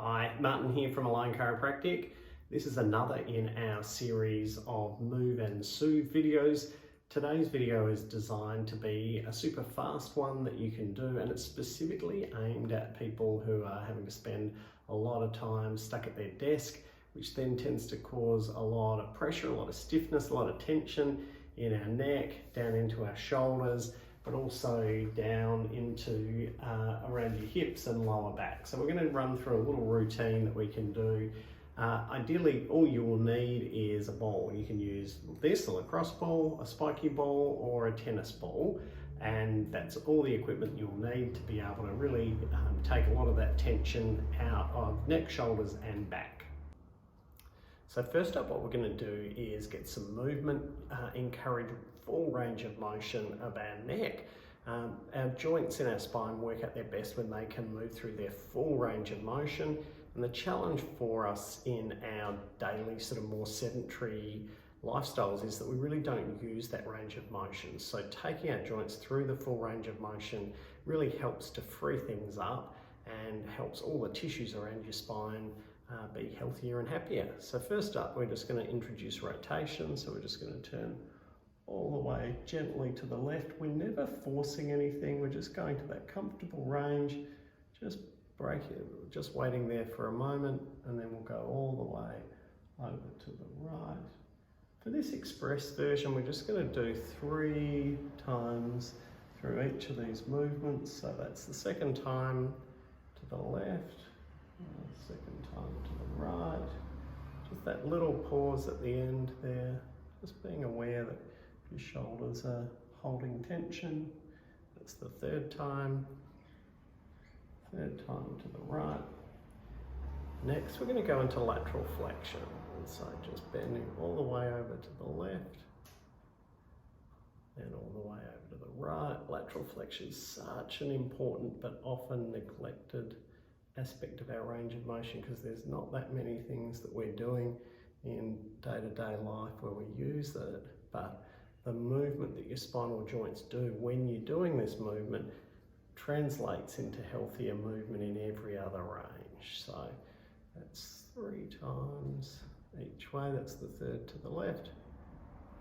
Hi, Martin here from Align Chiropractic. This is another in our series of Move and Soothe videos. Today's video is designed to be a super fast one that you can do, and it's specifically aimed at people who are having to spend a lot of time stuck at their desk, which then tends to cause a lot of pressure, a lot of stiffness, a lot of tension in our neck, down into our shoulders, but also down into around your hips and lower back. So we're going to run through a little routine that we can do. Ideally, all you will need is a ball. You can use this, a lacrosse ball, a spiky ball, or a tennis ball, and that's all the equipment you'll need to be able to really take a lot of that tension out of neck, shoulders, and back. So first up, what we're going to do is get some movement, encourage full range of motion of our neck. Our joints in our spine work at their best when they can move through their full range of motion. And the challenge for us in our daily sort of more sedentary lifestyles is that we really don't use that range of motion. So taking our joints through the full range of motion really helps to free things up and helps all the tissues around your spine be healthier and happier. So first up, we're just going to introduce rotation. So we're just going to turn all the way gently to the left. We're never forcing anything. We're just going to that comfortable range. Just break it, just waiting there for a moment, and then we'll go all the way over to the right. For this express version, we're just going to do 3 times through each of these movements. So that's the second time to the left, second time to the right. Just that little pause at the end there, just being aware that your shoulders are holding tension. That's the third time to the right. Next, we're going to go into lateral flexion. And so just bending all the way over to the left and all the way over to the right. Lateral flexion is such an important but often neglected aspect of our range of motion because there's not that many things that we're doing in day-to-day life where we use it, but the movement that your spinal joints do when you're doing this movement translates into healthier movement in every other range. So that's 3 times each way. That's the third to the left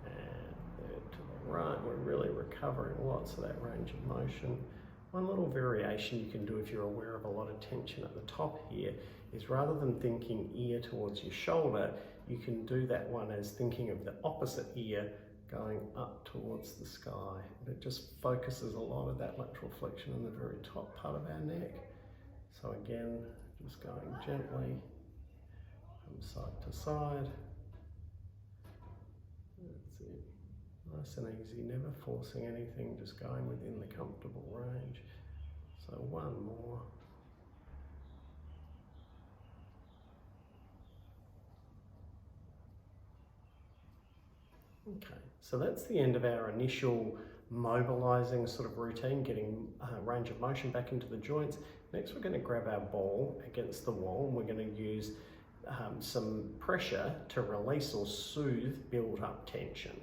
and third to the right. We're really recovering lots of that range of motion. One little variation you can do if you're aware of a lot of tension at the top here is rather than thinking ear towards your shoulder, you can do that one as thinking of the opposite ear going up towards the sky. It just focuses a lot of that lateral flexion in the very top part of our neck. So again, just going gently from side to side. That's it. Nice and easy, never forcing anything, just going within the comfortable range. So one more. Okay, so that's the end of our initial mobilizing sort of routine, getting range of motion back into the joints. Next, we're going to grab our ball against the wall and we're going to use some pressure to release or soothe built up tension.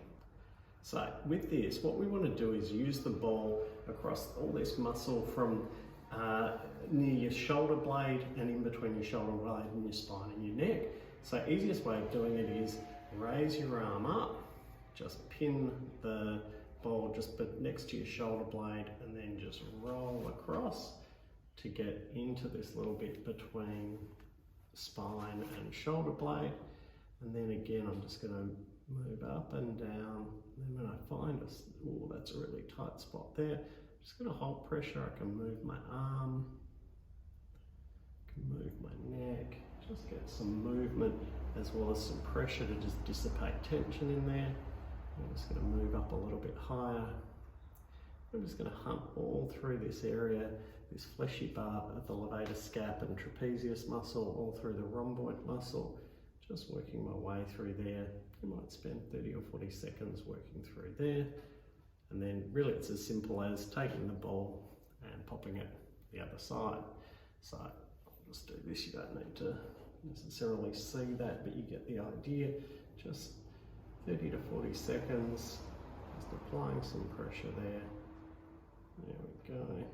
So with this, what we want to do is use the ball across all this muscle from near your shoulder blade and in between your shoulder blade and your spine and your neck. So easiest way of doing it is raise your arm up, just pin the ball just next to your shoulder blade and then just roll across to get into this little bit between spine and shoulder blade. And then again, I'm just going to move up and down. And when I find that's a really tight spot there, I'm just going to hold pressure. I can move my arm, can move my neck, just get some movement as well as some pressure to just dissipate tension in there. I'm just going to move up a little bit higher. I'm just going to hump all through this area, this fleshy part of the levator scap and trapezius muscle, all through the rhomboid muscle, just working my way through there. You might spend 30 or 40 seconds working through there. And then really it's as simple as taking the ball and popping it the other side. So I'll just do this. You don't need to necessarily see that, but you get the idea. Just 30 to 40 seconds, just applying some pressure there. There we go.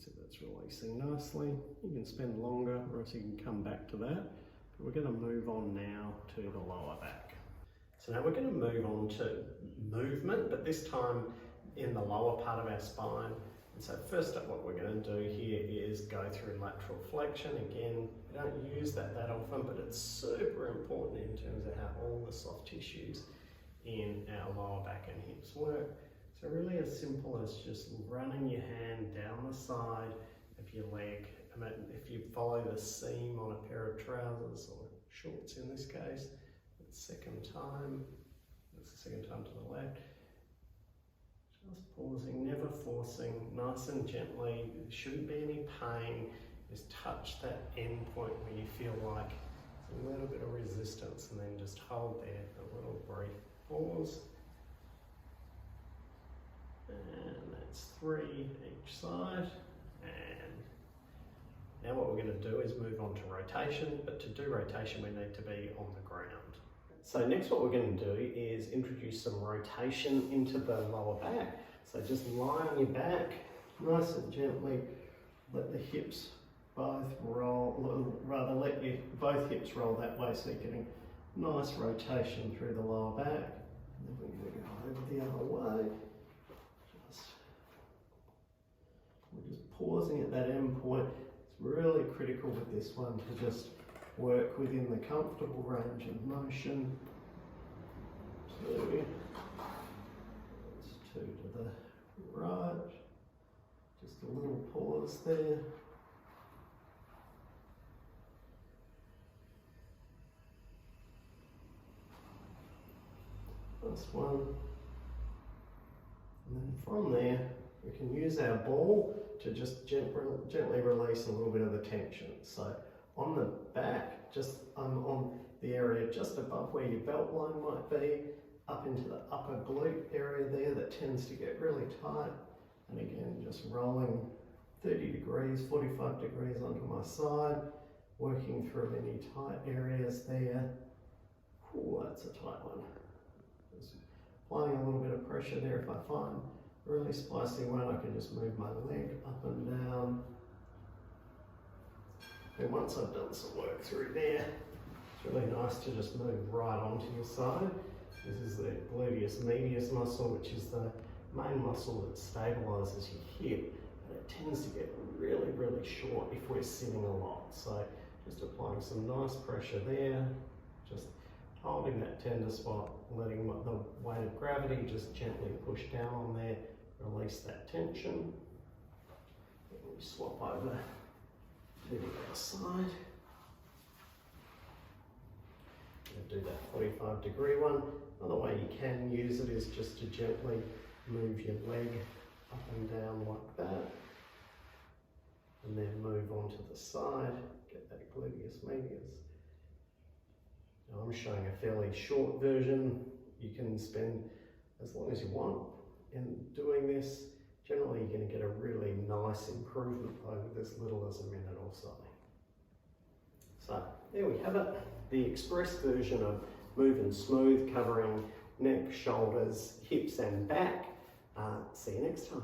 See, that's releasing nicely. You can spend longer or else you can come back to that. But we're going to move on now to the lower back. So now we're going to move on to movement, but this time in the lower part of our spine. And so first up, what we're going to do here is go through lateral flexion. Again, we don't use that often, but it's super important in terms of how all the soft tissues in our lower back and hips work. So really as simple as just running your hand down the side of your leg. I mean, if you follow the seam on a pair of trousers or shorts in this case, that's the second time to the left. Just pausing, never forcing, nice and gently. There shouldn't be any pain. Just touch that end point where you feel like there's a little bit of resistance, and then just hold there for a little brief pause. And that's 3 each side. And now what we're going to do is move on to rotation, but to do rotation we need to be on the ground. So next what we're going to do is introduce some rotation into the lower back. So just lie on your back, nice and gently, let the hips both roll, rather let both hips roll that way so you're getting nice rotation through the lower back. And then we're going to go over the other way. We're just pausing at that end point. It's really critical with this one to just work within the comfortable range of motion. 2. That's 2 to the right. Just a little pause there. That's 1. And then from there, we can use our ball to just gently release a little bit of the tension. So on the back, I'm on the area just above where your belt line might be, up into the upper glute area there that tends to get really tight. And again, just rolling 30 degrees, 45 degrees onto my side, working through any tight areas there. Ooh, that's a tight one. Just applying a little bit of pressure there. If I find a really spicy one, I can just move my leg up and down. And once I've done some work through there, it's really nice to just move right onto your side. This is the gluteus medius muscle, which is the main muscle that stabilizes your hip. And it tends to get really, really short if we're sitting a lot. So just applying some nice pressure there, just holding that tender spot, letting the weight of gravity just gently push down on there, release that tension. And we swap over to the other side. Do that 45 degree one. Another way you can use it is just to gently move your leg up and down like that. And then move on to the side, get that gluteus medius. Now I'm showing a fairly short version. You can spend as long as you want in doing this. Generally you're going to get a really nice improvement over as little as a minute or so. So there we have it, the express version of Move and Smooth, covering neck, shoulders, hips and back. See you next time.